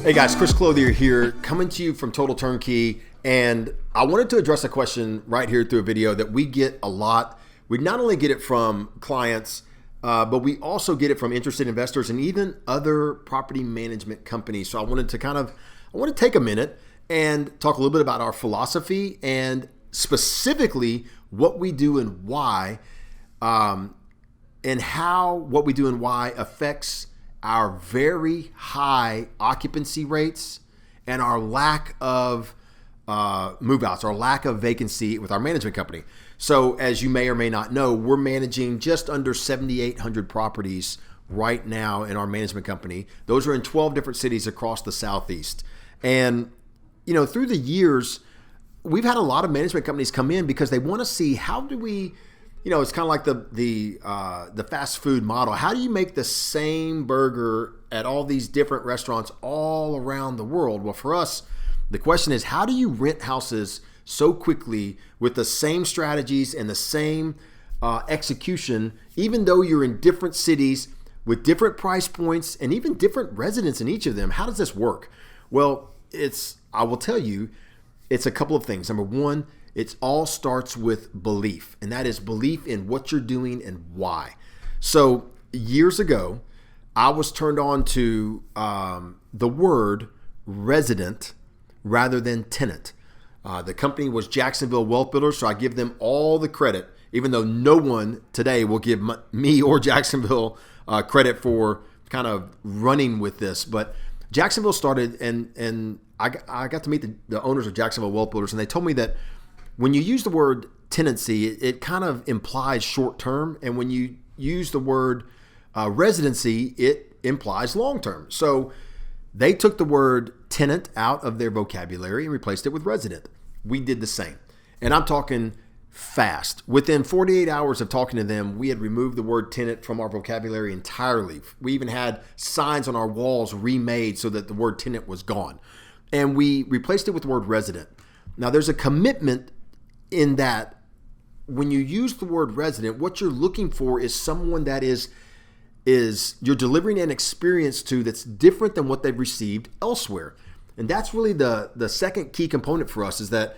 Hey guys, Chris Clothier here, coming to you from Total Turnkey, and I wanted to address a question right here through a video that we get a lot. We not only get it from clients, but we also get it from interested investors and even other property management companies. So I want to take a minute and talk a little bit about our philosophy and specifically what we do and why, and how what we do and why affects our very high occupancy rates and our lack of move-outs, our lack of vacancy with our management company. So as you may or may not know, we're managing just under 7,800 properties right now in our management company. Those are in 12 different cities across the Southeast. And, you know, through the years, we've had a lot of management companies come in because they want to see how do we, you know, it's kind of like the fast food model. How do you make the same burger at all these different restaurants all around the world? Well, for us, the question is, how do you rent houses so quickly with the same strategies and the same execution, even though you're in different cities with different price points and even different residents in each of them? How does this work? Well, I will tell you, it's a couple of things. Number one, it all starts with belief, and that is belief in what you're doing and why. So years ago, I was turned on to the word resident rather than tenant. The company was Jacksonville Wealth Builders, so I give them all the credit, even though no one today will give me or Jacksonville credit for kind of running with this. But Jacksonville started, and I got to meet the owners of Jacksonville Wealth Builders, and they told me that when you use the word tenancy, it kind of implies short term. And when you use the word residency, it implies long term. So they took the word tenant out of their vocabulary and replaced it with resident. We did the same. And I'm talking fast. Within 48 hours of talking to them, we had removed the word tenant from our vocabulary entirely. We even had signs on our walls remade so that the word tenant was gone. And we replaced it with the word resident. Now, there's a commitment in that when you use the word resident, what you're looking for is someone that is you're delivering an experience to that's different than what they've received elsewhere. And that's really the second key component for us, is that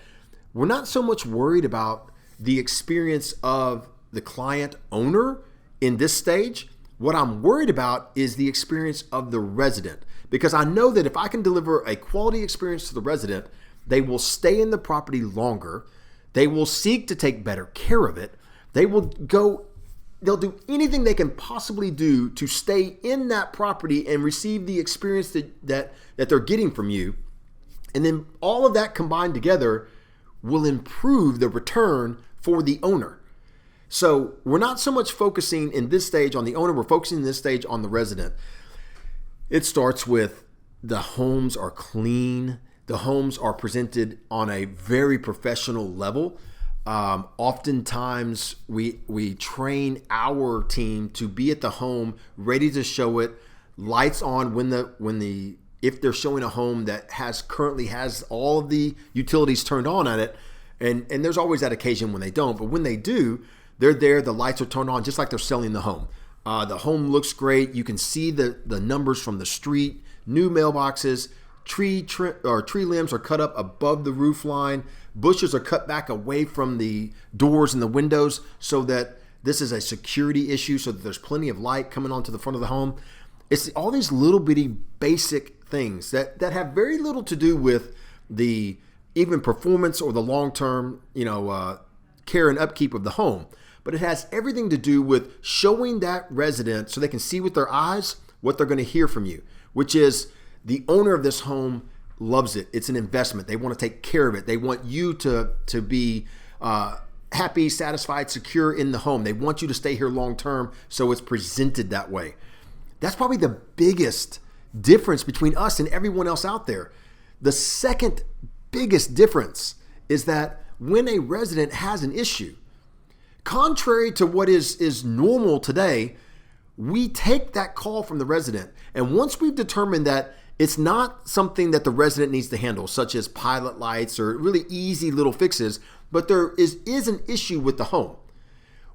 we're not so much worried about the experience of the client owner in this stage. What I'm worried about is the experience of the resident, because I know that if I can deliver a quality experience to the resident, they will stay in the property longer. They will seek to take better care of it. They'll do anything they can possibly do to stay in that property and receive the experience that they're getting from you. And then all of that combined together will improve the return for the owner. So we're not so much focusing in this stage on the owner, we're focusing in this stage on the resident. It starts with the homes are clean. The homes are presented on a very professional level. Oftentimes, we train our team to be at the home, ready to show it, lights on if they're showing a home that currently has all of the utilities turned on at it, and there's always that occasion when they don't, but when they do, they're there. The lights are turned on, just like they're selling the home. The home looks great. You can see the numbers from the street. New mailboxes. Tree limbs are cut up above the roof line. Bushes are cut back away from the doors and the windows so that this is a security issue, so that there's plenty of light coming onto the front of the home. It's all these little bitty basic things that have very little to do with the even performance or the long-term, care and upkeep of the home. But it has everything to do with showing that resident so they can see with their eyes what they're going to hear from you, which is the owner of this home loves it. It's an investment. They want to take care of it. They want you to be happy, satisfied, secure in the home. They want you to stay here long term, so it's presented that way. That's probably the biggest difference between us and everyone else out there. The second biggest difference is that when a resident has an issue, contrary to what is normal today, we take that call from the resident. And once we've determined that it's not something that the resident needs to handle, such as pilot lights or really easy little fixes, but there is an issue with the home,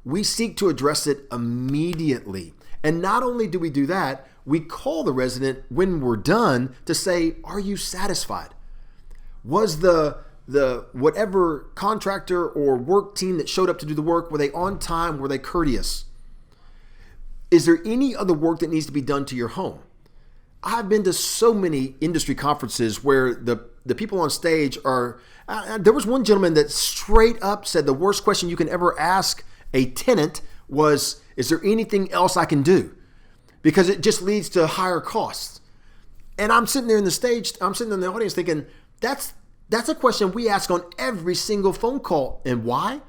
we seek to address it immediately. And not only do we do that, we call the resident when we're done to say, are you satisfied? Was the whatever contractor or work team that showed up to do the work, were they on time? Were they courteous? Is there any other work that needs to be done to your home? I've been to so many industry conferences where the people on stage are, there was one gentleman that straight up said the worst question you can ever ask a tenant was, is there anything else I can do? Because it just leads to higher costs. And I'm sitting there in the audience thinking, that's a question we ask on every single phone call. And why?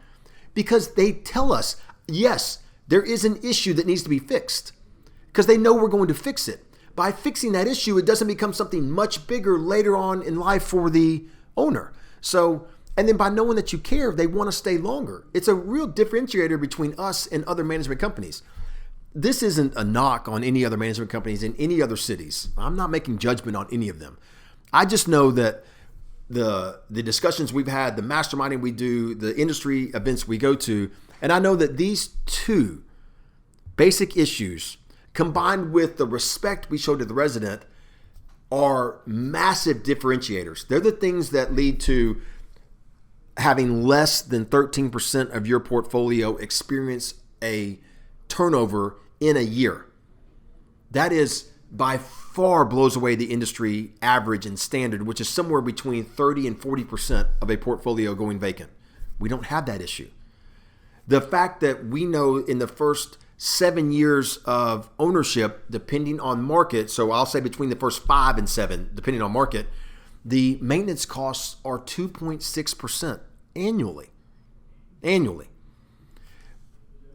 Because they tell us, yes, there is an issue that needs to be fixed because they know we're going to fix it. By fixing that issue, it doesn't become something much bigger later on in life for the owner. So, and then by knowing that you care, they want to stay longer. It's a real differentiator between us and other management companies. This isn't a knock on any other management companies in any other cities. I'm not making judgment on any of them. I just know that the discussions we've had, the masterminding we do, the industry events we go to, and I know that these two basic issues combined with the respect we show to the resident are massive differentiators. They're the things that lead to having less than 13% of your portfolio experience a turnover in a year. That is by far blows away the industry average and standard, which is somewhere between 30 and 40% of a portfolio going vacant. We don't have that issue. The fact that we know in the first 7 years of ownership, depending on market, so I'll say between the first 5 and 7, depending on market, the maintenance costs are 2.6% annually.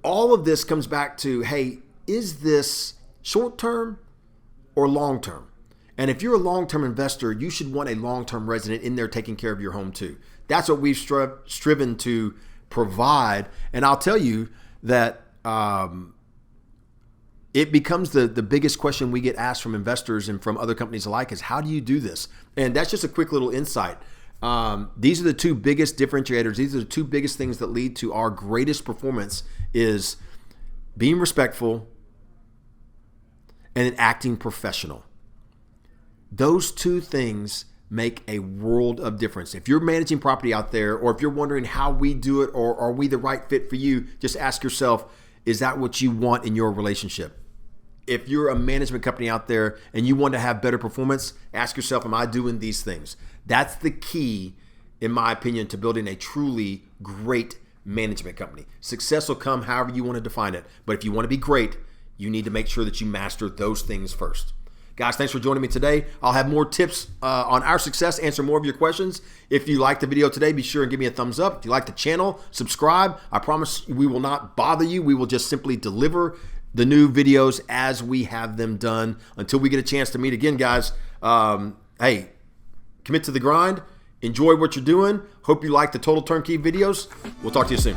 All of this comes back to, hey, is this short-term or long-term? And if you're a long-term investor, you should want a long-term resident in there taking care of your home too. That's what we've striven to provide. And I'll tell you that it becomes the biggest question we get asked from investors and from other companies alike is, how do you do this? And that's just a quick little insight. These are the two biggest differentiators. These are the two biggest things that lead to our greatest performance is being respectful and acting professional. Those two things make a world of difference. If you're managing property out there, or if you're wondering how we do it, or are we the right fit for you, just ask yourself, is that what you want in your relationship? If you're a management company out there and you want to have better performance, ask yourself, am I doing these things? That's the key, in my opinion, to building a truly great management company. Success will come however you want to define it. But if you want to be great, you need to make sure that you master those things first. Guys, thanks for joining me today. I'll have more tips on our success, answer more of your questions. If you liked the video today, be sure and give me a thumbs up. If you like the channel, subscribe. I promise we will not bother you. We will just simply deliver the new videos as we have them done. Until we get a chance to meet again, guys, hey, commit to the grind. Enjoy what you're doing. Hope you like the Total Turnkey videos. We'll talk to you soon.